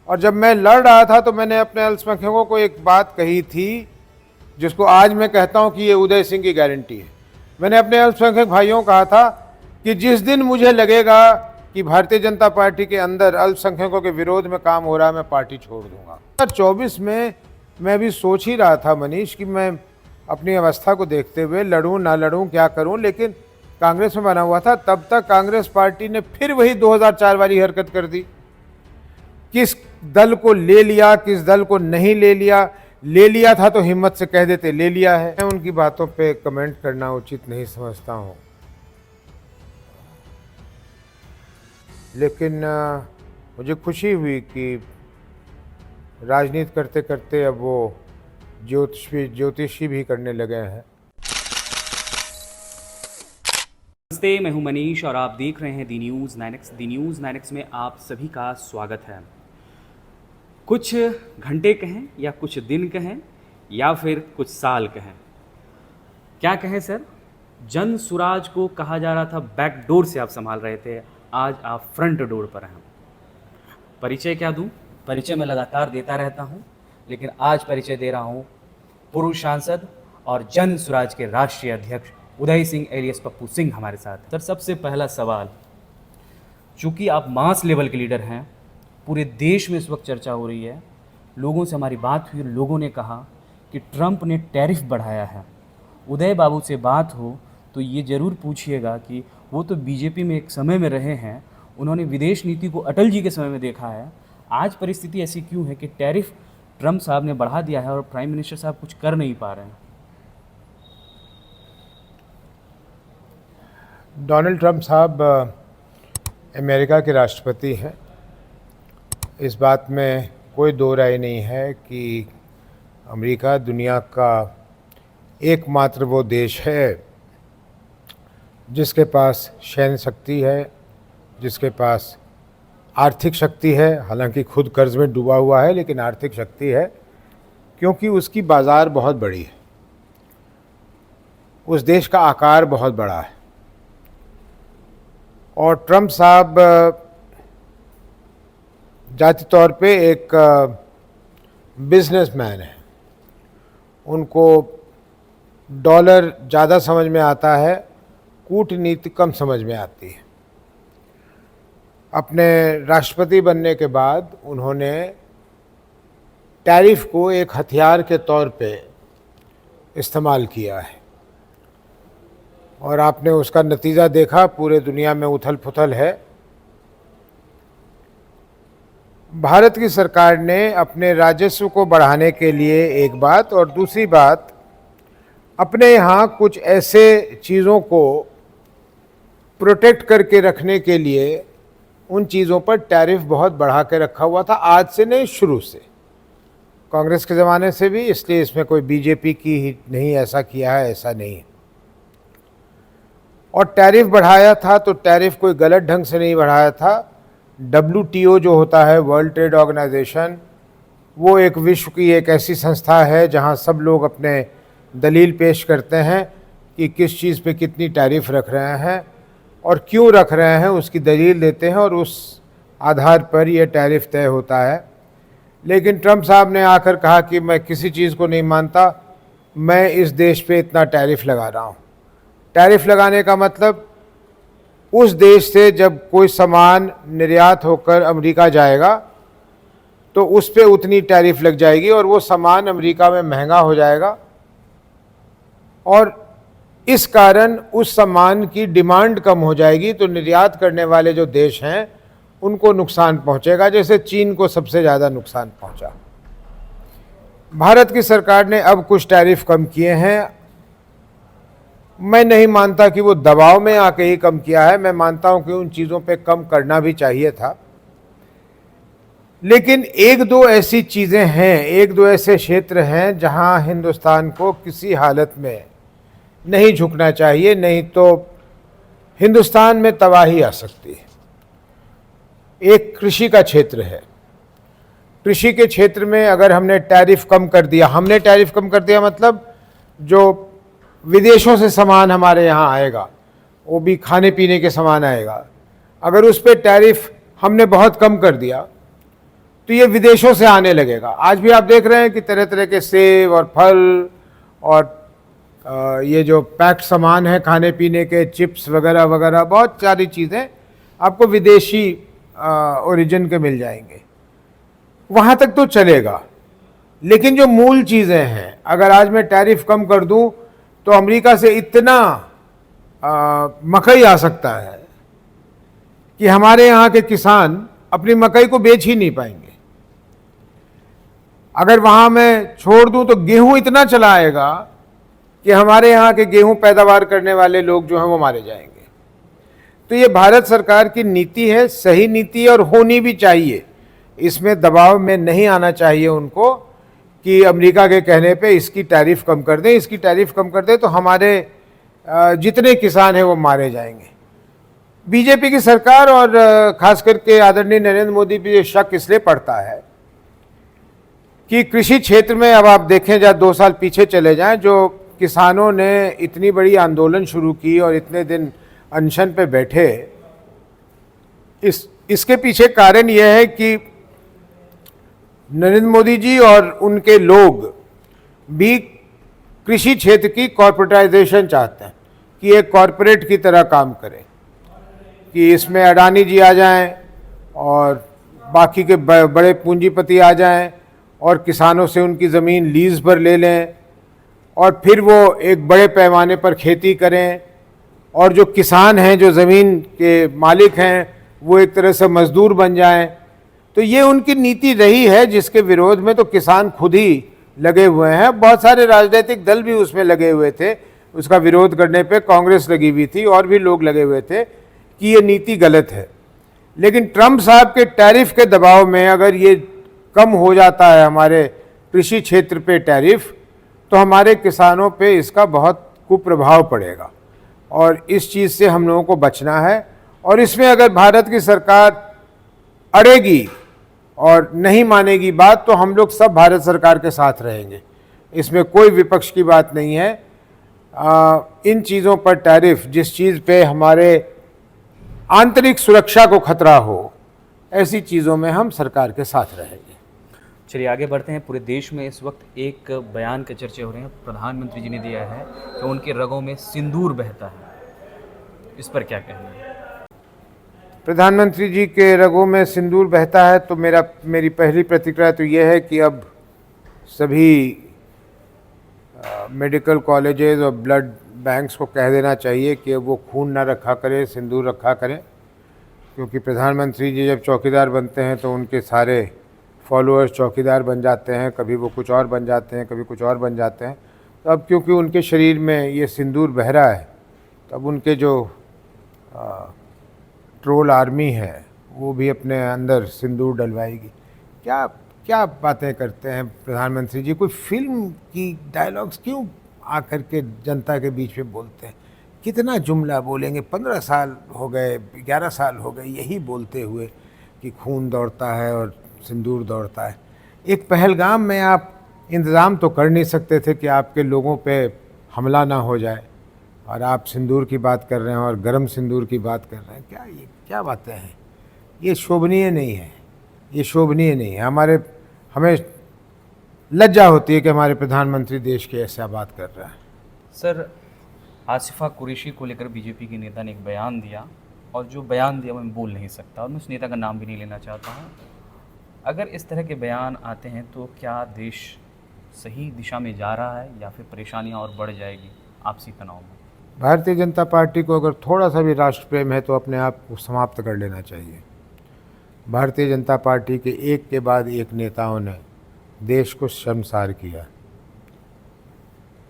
और जब मैं लड़ रहा था तो मैंने अपने अल्पसंख्यकों को एक बात कही थी जिसको आज मैं कहता हूं कि ये उदय सिंह की गारंटी है। मैंने अपने अल्पसंख्यक भाइयों को कहा था कि जिस दिन मुझे लगेगा कि भारतीय जनता पार्टी के अंदर अल्पसंख्यकों के विरोध में काम हो रहा है, मैं पार्टी छोड़ दूंगा। 2024 में मैं भी सोच ही रहा था मनीष कि मैं अपनी अवस्था को देखते हुए लड़ूं ना लड़ूं, क्या करूं, लेकिन कांग्रेस में बना हुआ था। तब तक कांग्रेस पार्टी ने फिर वही 2004 वाली हरकत कर दी। किस दल को ले लिया, किस दल को नहीं ले लिया, ले लिया था तो हिम्मत से कह देते ले लिया है। मैं उनकी बातों पे कमेंट करना उचित नहीं समझता हूं, लेकिन मुझे खुशी हुई कि राजनीति करते करते अब वो ज्योतिषी भी करने लगे हैं। नमस्ते, मैं हूं मनीष और आप देख रहे हैं दी न्यूज़ 9X। दी न्यूज़ 9X में आप सभी का स्वागत है। कुछ घंटे कहें या कुछ दिन कहें या फिर कुछ साल कहें, क्या कहें सर, जन सुराज को कहा जा रहा था बैक डोर से आप संभाल रहे थे, आज आप फ्रंट डोर पर हैं। परिचय क्या दूं? परिचय मैं लगातार देता रहता हूं, लेकिन आज परिचय दे रहा हूं पूर्व सांसद और जन सुराज के राष्ट्रीय अध्यक्ष उदय सिंह एलियस पप्पू सिंह हमारे साथ। सर, सबसे पहला सवाल, चूँकि आप मास लेवल के लीडर हैं, पूरे देश में इस वक्त चर्चा हो रही है, लोगों से हमारी बात हुई, लोगों ने कहा कि ट्रंप ने टैरिफ बढ़ाया है। उदय बाबू से बात हो तो ये ज़रूर पूछिएगा कि वो तो बीजेपी में एक समय में रहे हैं, उन्होंने विदेश नीति को अटल जी के समय में देखा है। आज परिस्थिति ऐसी क्यों है कि टैरिफ ट्रंप साहब ने बढ़ा दिया है और प्राइम मिनिस्टर साहब कुछ कर नहीं पा रहे हैं? डोनाल्ड ट्रंप साहब अमेरिका के राष्ट्रपति हैं, इस बात में कोई दो राय नहीं है कि अमेरिका दुनिया का एकमात्र वो देश है जिसके पास सैन्य शक्ति है, जिसके पास आर्थिक शक्ति है। हालांकि खुद कर्ज में डूबा हुआ है, लेकिन आर्थिक शक्ति है क्योंकि उसकी बाज़ार बहुत बड़ी है, उस देश का आकार बहुत बड़ा है। और ट्रंप साहब जाति तौर पे एक बिजनेसमैन है, उनको डॉलर ज़्यादा समझ में आता है, कूटनीति कम समझ में आती है। अपने राष्ट्रपति बनने के बाद उन्होंने टैरिफ को एक हथियार के तौर पे इस्तेमाल किया है और आपने उसका नतीजा देखा, पूरे दुनिया में उथल पुथल है। भारत की सरकार ने अपने राजस्व को बढ़ाने के लिए एक बात, और दूसरी बात अपने यहाँ कुछ ऐसे चीज़ों को प्रोटेक्ट करके रखने के लिए उन चीज़ों पर टैरिफ बहुत बढ़ा के रखा हुआ था। आज से नहीं, शुरू से, कांग्रेस के ज़माने से भी, इसलिए इसमें कोई बीजेपी की ही नहीं ऐसा किया है, ऐसा नहीं है। और टैरिफ बढ़ाया था तो टैरिफ कोई गलत ढंग से नहीं बढ़ाया था। WTO जो होता है, वर्ल्ड ट्रेड ऑर्गेनाइजेशन, वो एक विश्व की एक ऐसी संस्था है जहां सब लोग अपने दलील पेश करते हैं कि किस चीज़ पे कितनी टैरिफ रख रहे हैं और क्यों रख रहे हैं, उसकी दलील देते हैं और उस आधार पर यह टैरिफ तय होता है। लेकिन ट्रंप साहब ने आकर कहा कि मैं किसी चीज़ को नहीं मानता, मैं इस देश पे इतना टैरिफ लगा रहा हूँ। टैरिफ लगाने का मतलब उस देश से जब कोई सामान निर्यात होकर अमेरिका जाएगा तो उस पे उतनी टैरिफ लग जाएगी और वो सामान अमेरिका में महंगा हो जाएगा और इस कारण उस सामान की डिमांड कम हो जाएगी, तो निर्यात करने वाले जो देश हैं उनको नुकसान पहुंचेगा, जैसे चीन को सबसे ज़्यादा नुकसान पहुंचा। भारत की सरकार ने अब कुछ टैरिफ कम किए हैं। मैं नहीं मानता कि वो दबाव में आके ही कम किया है, मैं मानता हूं कि उन चीज़ों पे कम करना भी चाहिए था। लेकिन एक दो ऐसी चीज़ें हैं, एक दो ऐसे क्षेत्र हैं जहां हिंदुस्तान को किसी हालत में नहीं झुकना चाहिए, नहीं तो हिंदुस्तान में तबाही आ सकती है। एक कृषि का क्षेत्र है। कृषि के क्षेत्र में अगर हमने टैरिफ कम कर दिया, मतलब जो विदेशों से सामान हमारे यहाँ आएगा, वो भी खाने पीने के सामान आएगा, अगर उस पर टैरिफ हमने बहुत कम कर दिया तो ये विदेशों से आने लगेगा। आज भी आप देख रहे हैं कि तरह तरह के सेब और फल और ये जो पैक्ड सामान है खाने पीने के, चिप्स वगैरह वगैरह, बहुत सारी चीज़ें आपको विदेशी ओरिजिन के मिल जाएंगे। वहाँ तक तो चलेगा, लेकिन जो मूल चीज़ें हैं, अगर आज मैं टैरिफ कम कर दूं तो अमेरिका से इतना मकई आ सकता है कि हमारे यहाँ के किसान अपनी मकई को बेच ही नहीं पाएंगे। अगर वहाँ मैं छोड़ दूं तो गेहूं इतना चला आएगा कि हमारे यहाँ के गेहूं पैदावार करने वाले लोग जो हैं वो मारे जाएंगे। तो ये भारत सरकार की नीति है, सही नीति है और होनी भी चाहिए। इसमें दबाव में नहीं आना चाहिए उनको कि अमेरिका के कहने पे इसकी टैरिफ कम कर दें, इसकी टैरिफ कम कर दें तो हमारे जितने किसान हैं वो मारे जाएंगे। बीजेपी की सरकार और खास करके आदरणीय नरेंद्र मोदी पे ये शक इसलिए पड़ता है कि कृषि क्षेत्र में, अब आप देखें जब 2 साल पीछे चले जाएं, जो किसानों ने इतनी बड़ी आंदोलन शुरू की और इतने दिन अनशन पे बैठे, इसके पीछे कारण यह है कि नरेंद्र मोदी जी और उनके लोग भी कृषि क्षेत्र की कॉर्पोरेटाइजेशन चाहते हैं कि एक कॉर्पोरेट की तरह काम करें, कि इसमें अडानी जी आ जाएं और बाकी के बड़े पूंजीपति आ जाएं और किसानों से उनकी ज़मीन लीज पर ले लें और फिर वो एक बड़े पैमाने पर खेती करें, और जो किसान हैं, जो ज़मीन के मालिक हैं, वो एक तरह से मजदूर बन जाएं। तो ये उनकी नीति रही है, जिसके विरोध में तो किसान खुद ही लगे हुए हैं। बहुत सारे राजनीतिक दल भी उसमें लगे हुए थे, उसका विरोध करने पे कांग्रेस लगी हुई थी और भी लोग लगे हुए थे कि ये नीति गलत है। लेकिन ट्रंप साहब के टैरिफ के दबाव में अगर ये कम हो जाता है हमारे कृषि क्षेत्र पे टैरिफ, तो हमारे किसानों पे इसका बहुत कुप्रभाव पड़ेगा और इस चीज़ से हम लोगों को बचना है। और इसमें अगर भारत की सरकार अड़ेगी और नहीं मानेगी बात, तो हम लोग सब भारत सरकार के साथ रहेंगे, इसमें कोई विपक्ष की बात नहीं है। इन चीज़ों पर टैरिफ, जिस चीज़ पे हमारे आंतरिक सुरक्षा को खतरा हो, ऐसी चीज़ों में हम सरकार के साथ रहेंगे। चलिए आगे बढ़ते हैं। पूरे देश में इस वक्त एक बयान के चर्चे हो रहे हैं, प्रधानमंत्री जी ने दिया है कि उनके रगों में सिंदूर बहता है, इस पर क्या कहना है? प्रधानमंत्री जी के रगों में सिंदूर बहता है तो मेरी पहली प्रतिक्रिया तो यह है कि अब सभी मेडिकल कॉलेजेस और ब्लड बैंक्स को कह देना चाहिए कि वो खून ना रखा करें, सिंदूर रखा करें, क्योंकि प्रधानमंत्री जी जब चौकीदार बनते हैं तो उनके सारे फॉलोअर्स चौकीदार बन जाते हैं, कभी वो कुछ और बन जाते हैं, कभी कुछ और बन जाते हैं। तो अब क्योंकि उनके शरीर में ये सिंदूर बह रहा है, तो अब उनके जो ट्रोल आर्मी है वो भी अपने अंदर सिंदूर डलवाएगी। क्या क्या बातें करते हैं प्रधानमंत्री जी, कोई फिल्म की डायलॉग्स क्यों आकर के जनता के बीच में बोलते हैं? कितना जुमला बोलेंगे? 15 साल हो गए, 11 साल हो गए यही बोलते हुए कि खून दौड़ता है और सिंदूर दौड़ता है। एक पहलगाम में आप इंतज़ाम तो कर नहीं सकते थे कि आपके लोगों पे हमला ना हो जाए, और आप सिंदूर की बात कर रहे हैं और गरम सिंदूर की बात कर रहे हैं? ये क्या बातें हैं? ये शोभनीय नहीं है, ये शोभनीय नहीं है। हमें लज्जा होती है कि हमारे प्रधानमंत्री देश की ऐसा बात कर रहा है। सर, आसिफा कुरैशी को लेकर बीजेपी के नेता ने एक बयान दिया, और जो बयान दिया वो मैं बोल नहीं सकता और मैं उस नेता का नाम भी नहीं लेना चाहता हूँ। अगर इस तरह के बयान आते हैं तो क्या देश सही दिशा में जा रहा है या फिर परेशानियाँ और बढ़ जाएगी आपसी तनाव में? भारतीय जनता पार्टी को अगर थोड़ा सा भी राष्ट्र प्रेम है तो अपने आप को समाप्त कर लेना चाहिए। भारतीय जनता पार्टी के एक के बाद एक नेताओं ने देश को शर्मसार किया।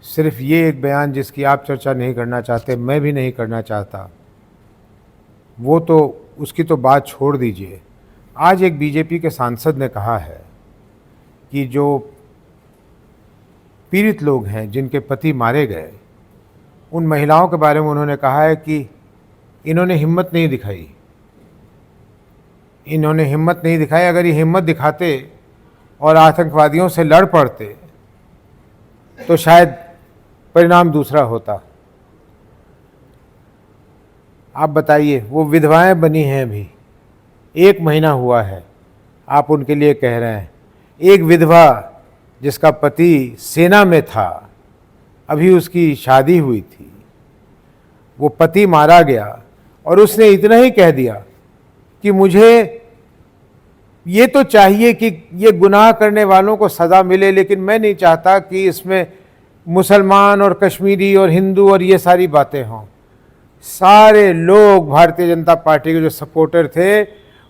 सिर्फ ये एक बयान जिसकी आप चर्चा नहीं करना चाहते, मैं भी नहीं करना चाहता, वो तो उसकी तो बात छोड़ दीजिए। आज एक बीजेपी के सांसद ने कहा है कि जो पीड़ित लोग हैं, जिनके पति मारे गए, उन महिलाओं के बारे में उन्होंने कहा है कि इन्होंने हिम्मत नहीं दिखाई, इन्होंने हिम्मत नहीं दिखाई। अगर ये हिम्मत दिखाते और आतंकवादियों से लड़ पड़ते तो शायद परिणाम दूसरा होता। आप बताइए, वो विधवाएं बनी हैं, अभी 1 महीना हुआ है, आप उनके लिए कह रहे हैं। एक विधवा जिसका पति सेना में था, अभी उसकी शादी हुई थी, वो पति मारा गया और उसने इतना ही कह दिया कि मुझे ये तो चाहिए कि ये गुनाह करने वालों को सज़ा मिले, लेकिन मैं नहीं चाहता कि इसमें मुसलमान और कश्मीरी और हिंदू और ये सारी बातें हों। सारे लोग भारतीय जनता पार्टी के जो सपोर्टर थे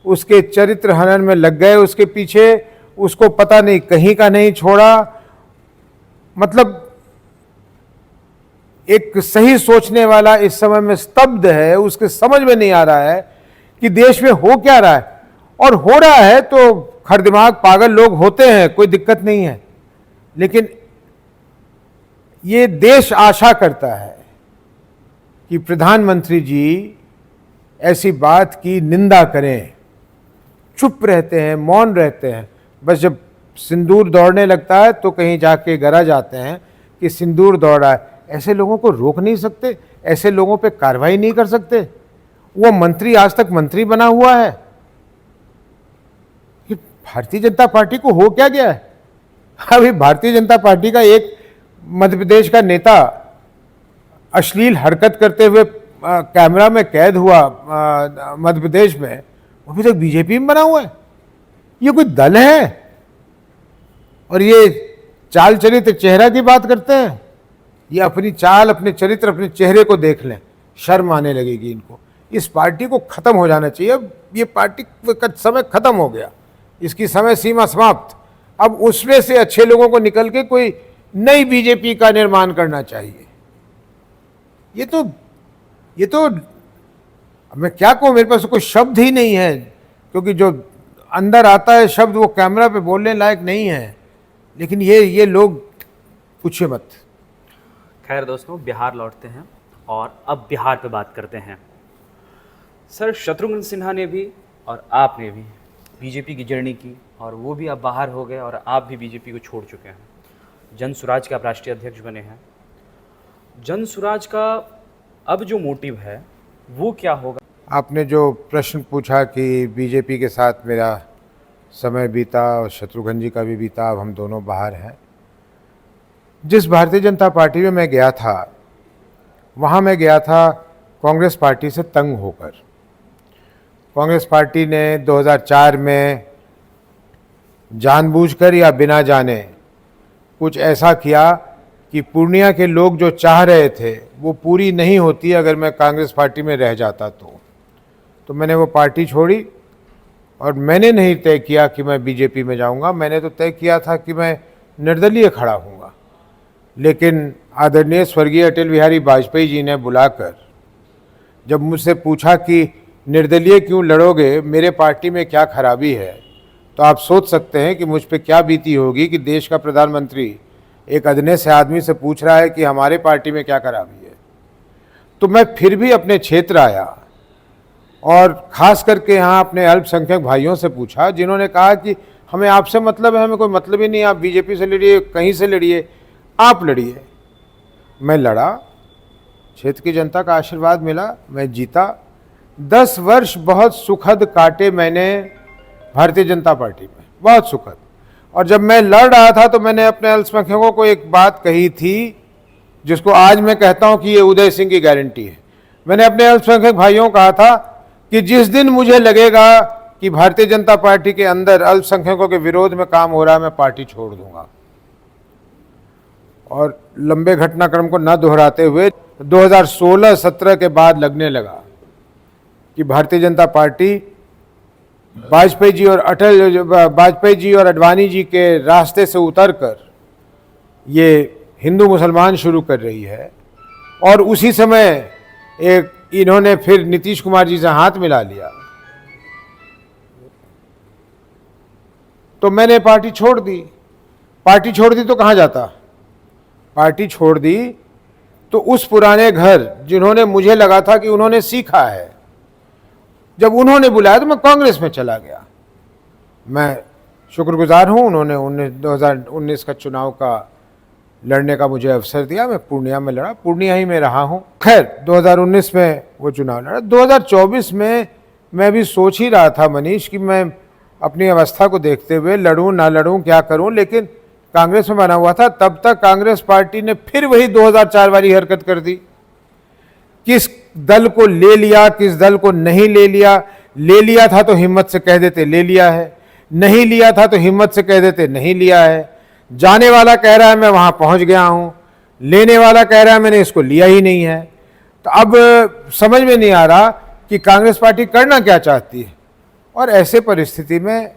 उसके चरित्र हनन में लग गए, उसके पीछे, उसको पता नहीं कहीं का नहीं छोड़ा। मतलब एक सही सोचने वाला इस समय में स्तब्ध है, उसके समझ में नहीं आ रहा है कि देश में हो क्या रहा है। और हो रहा है तो खरदिमाग पागल लोग होते हैं, कोई दिक्कत नहीं है, लेकिन ये देश आशा करता है कि प्रधानमंत्री जी ऐसी बात की निंदा करें। चुप रहते हैं, मौन रहते हैं। बस जब सिंदूर दौड़ने लगता है तो कहीं जाके गरज जाते हैं कि सिंदूर दौड़ा है। ऐसे लोगों को रोक नहीं सकते, ऐसे लोगों पे कार्रवाई नहीं कर सकते। वो मंत्री आज तक मंत्री बना हुआ है। ये भारतीय जनता पार्टी को हो क्या गया है? अभी भारतीय जनता पार्टी का एक मध्य प्रदेश का नेता अश्लील हरकत करते हुए कैमरा में कैद हुआ मध्य प्रदेश में, वो अभी तक बीजेपी में बना हुआ है। ये कोई दल है? और ये चाल चरित्र चेहरा की बात करते हैं। ये अपनी चाल, अपने चरित्र, अपने चेहरे को देख लें, शर्म आने लगेगी इनको। इस पार्टी को खत्म हो जाना चाहिए। अब ये पार्टी का समय खत्म हो गया, इसकी समय सीमा समाप्त। अब उसमें से अच्छे लोगों को निकल के कोई नई बीजेपी का निर्माण करना चाहिए। ये तो मैं क्या कहूँ, मेरे पास कोई शब्द ही नहीं है, क्योंकि जो अंदर आता है शब्द वो कैमरा पे बोलने लायक नहीं है। लेकिन ये लोग पूछिए मत। खैर दोस्तों, बिहार लौटते हैं और अब बिहार पे बात करते हैं। सर, शत्रुघ्न सिन्हा ने भी और आपने भी बीजेपी की जर्नी की, और वो भी अब बाहर हो गए और आप भी बीजेपी को छोड़ चुके हैं। जन सुराज के आप राष्ट्रीय अध्यक्ष बने हैं। जन सुराज का अब जो मोटिव है वो क्या होगा? आपने जो प्रश्न पूछा कि बीजेपी के साथ मेरा समय बीता और शत्रुघ्न जी का भी बीता, अब हम दोनों बाहर हैं। जिस भारतीय जनता पार्टी में मैं गया था, वहाँ मैं गया था कांग्रेस पार्टी से तंग होकर। कांग्रेस पार्टी ने 2004 में जानबूझकर या बिना जाने कुछ ऐसा किया कि पूर्णिया के लोग जो चाह रहे थे वो पूरी नहीं होती अगर मैं कांग्रेस पार्टी में रह जाता तो मैंने वो पार्टी छोड़ी। और मैंने नहीं तय किया कि मैं बीजेपी में जाऊंगा, मैंने तो तय किया था कि मैं निर्दलीय खड़ा हूंगा। लेकिन आदरणीय स्वर्गीय अटल बिहारी वाजपेयी जी ने बुलाकर जब मुझसे पूछा कि निर्दलीय क्यों लड़ोगे, मेरे पार्टी में क्या खराबी है, तो आप सोच सकते हैं कि मुझ पर क्या बीती होगी कि देश का प्रधानमंत्री एक अदने से आदमी से पूछ रहा है कि हमारे पार्टी में क्या खराबी है। तो मैं फिर भी अपने क्षेत्र आया और ख़ास करके यहाँ अपने अल्पसंख्यक भाइयों से पूछा, जिन्होंने कहा कि हमें आपसे मतलब है, हमें कोई मतलब ही नहीं, आप बीजेपी से लड़िए, कहीं से लड़िए, आप लड़िए। मैं लड़ा, क्षेत्र की जनता का आशीर्वाद मिला, मैं जीता। 10 वर्ष बहुत सुखद काटे मैंने भारतीय जनता पार्टी में, बहुत सुखद। और जब मैं लड़ रहा था तो मैंने अपने अल्पसंख्यकों को एक बात कही थी, जिसको आज मैं कहता हूं कि ये उदय सिंह की गारंटी है। मैंने अपने अल्पसंख्यक भाइयों को कहा था कि जिस दिन मुझे लगेगा कि भारतीय जनता पार्टी के अंदर अल्पसंख्यकों के विरोध में काम हो रहा है, मैं पार्टी छोड़ दूंगा। और लंबे घटनाक्रम को न दोहराते हुए 2016-17 के बाद लगने लगा कि भारतीय जनता पार्टी वाजपेयी जी और अडवाणी जी के रास्ते से उतरकर ये हिंदू मुसलमान शुरू कर रही है। और उसी समय इन्होंने फिर नीतीश कुमार जी से हाथ मिला लिया, तो मैंने पार्टी छोड़ दी। पार्टी छोड़ दी तो कहाँ जाता? पार्टी छोड़ दी तो उस पुराने घर, जिन्होंने मुझे लगा था कि उन्होंने सीखा है, जब उन्होंने बुलाया तो मैं कांग्रेस में चला गया। मैं शुक्रगुजार हूँ, उन्होंने 2019 का चुनाव का लड़ने का मुझे अवसर दिया। मैं पूर्णिया में लड़ा, पूर्णिया ही में रहा हूँ। खैर 2019 में वो चुनाव लड़ा। 2024 में मैं भी सोच ही रहा था मनीष कि मैं अपनी अवस्था को देखते हुए लड़ूं ना लड़ूं क्या करूं, लेकिन कांग्रेस में बना हुआ था तब तक कांग्रेस पार्टी ने फिर वही 2004 वाली हरकत कर दी। किस दल को ले लिया, किस दल को नहीं ले लिया। ले लिया था तो हिम्मत से कह देते ले लिया है, नहीं लिया था तो हिम्मत से कह देते नहीं लिया है। जाने वाला कह रहा है मैं वहां पहुंच गया हूं, लेने वाला कह रहा है मैंने इसको लिया ही नहीं है। तो अब समझ में नहीं आ रहा कि कांग्रेस पार्टी करना क्या चाहती है। और ऐसे परिस्थिति में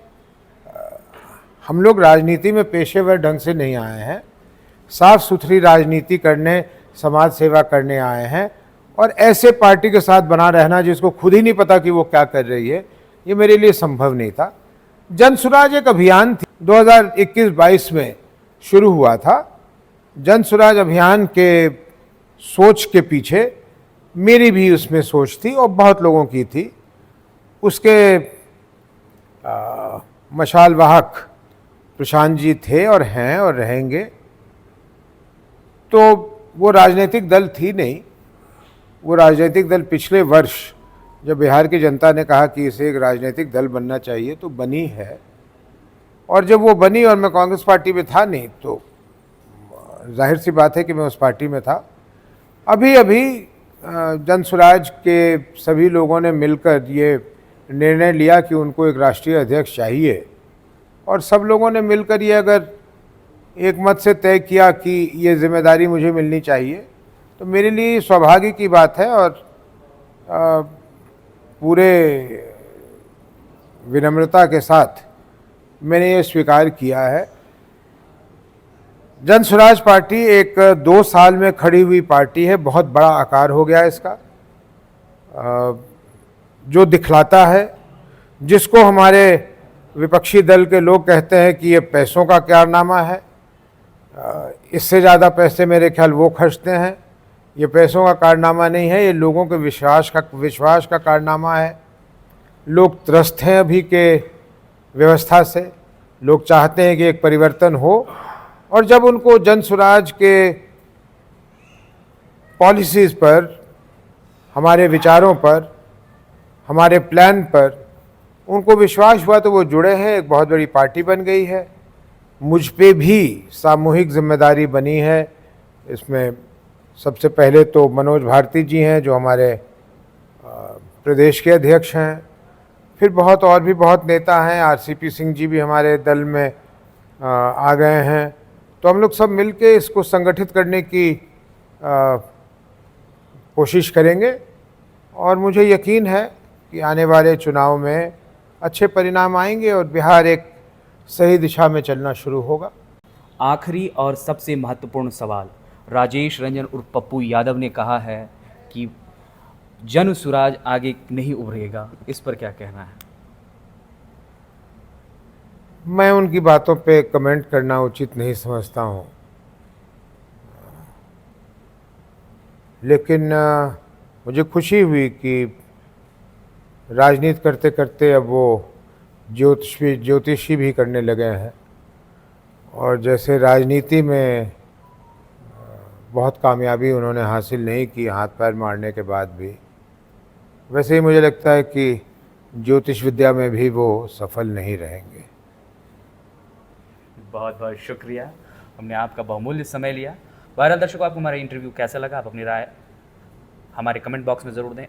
हम लोग राजनीति में पेशेवर ढंग से नहीं आए हैं, साफ सुथरी राजनीति करने, समाज सेवा करने आए हैं। और ऐसे पार्टी के साथ बना रहना जिसको खुद ही नहीं पता कि वो क्या कर रही है, ये मेरे लिए संभव नहीं था। जन सुराज एक अभियान थी, 2021-22 में शुरू हुआ था। जन सुराज अभियान के सोच के पीछे मेरी भी उसमें सोच थी और बहुत लोगों की थी। उसके मशाल वाहक प्रशांत जी थे और हैं और रहेंगे। तो वो राजनीतिक दल थी नहीं, वो राजनीतिक दल पिछले वर्ष जब बिहार की जनता ने कहा कि इसे एक राजनीतिक दल बनना चाहिए तो बनी है। और जब वो बनी और मैं कांग्रेस पार्टी में था नहीं, तो जाहिर सी बात है कि मैं उस पार्टी में था। अभी अभी जन सुराज के सभी लोगों ने मिलकर ये निर्णय लिया कि उनको एक राष्ट्रीय अध्यक्ष चाहिए, और सब लोगों ने मिलकर ये अगर एक मत से तय किया कि ये जिम्मेदारी मुझे मिलनी चाहिए, तो मेरे लिए सौभाग्य की बात है। और पूरे विनम्रता के साथ मैंने ये स्वीकार किया है। जन स्वराज पार्टी एक 2 साल में खड़ी हुई पार्टी है, बहुत बड़ा आकार हो गया इसका, जो दिखलाता है, जिसको हमारे विपक्षी दल के लोग कहते हैं कि ये पैसों का कारनामा है। इससे ज़्यादा पैसे मेरे ख्याल वो खर्चते हैं। ये पैसों का कारनामा नहीं है, ये लोगों के विश्वास का कारनामा है। लोग त्रस्त हैं अभी के व्यवस्था से, लोग चाहते हैं कि एक परिवर्तन हो। और जब उनको जन स्वराज के पॉलिसीज़ पर, हमारे विचारों पर, हमारे प्लान पर उनको विश्वास हुआ तो वो जुड़े हैं, एक बहुत बड़ी पार्टी बन गई है। मुझ पे भी सामूहिक जिम्मेदारी बनी है। इसमें सबसे पहले तो मनोज भारती जी हैं जो हमारे प्रदेश के अध्यक्ष हैं, फिर और भी बहुत नेता हैं। आरसीपी सिंह जी भी हमारे दल में आ गए हैं। तो हम लोग सब मिलके इसको संगठित करने की कोशिश करेंगे, और मुझे यकीन है कि आने वाले चुनाव में अच्छे परिणाम आएंगे और बिहार एक सही दिशा में चलना शुरू होगा। आखिरी और सबसे महत्वपूर्ण सवाल, राजेश रंजन उर्फ पप्पू यादव ने कहा है कि जन सुराज आगे नहीं उभरेगा, इस पर क्या कहना है? मैं उनकी बातों पे कमेंट करना उचित नहीं समझता हूँ, लेकिन मुझे खुशी हुई कि राजनीति करते करते अब वो ज्योतिषी भी करने लगे हैं। और जैसे राजनीति में बहुत कामयाबी उन्होंने हासिल नहीं की हाथ पैर मारने के बाद भी, वैसे ही मुझे लगता है कि ज्योतिष विद्या में भी वो सफल नहीं रहेंगे। बहुत बहुत शुक्रिया, हमने आपका बहुमूल्य समय लिया। बहरहाल दर्शकों, आपको हमारा इंटरव्यू कैसा लगा, आप अपनी राय हमारे कमेंट बॉक्स में ज़रूर दें।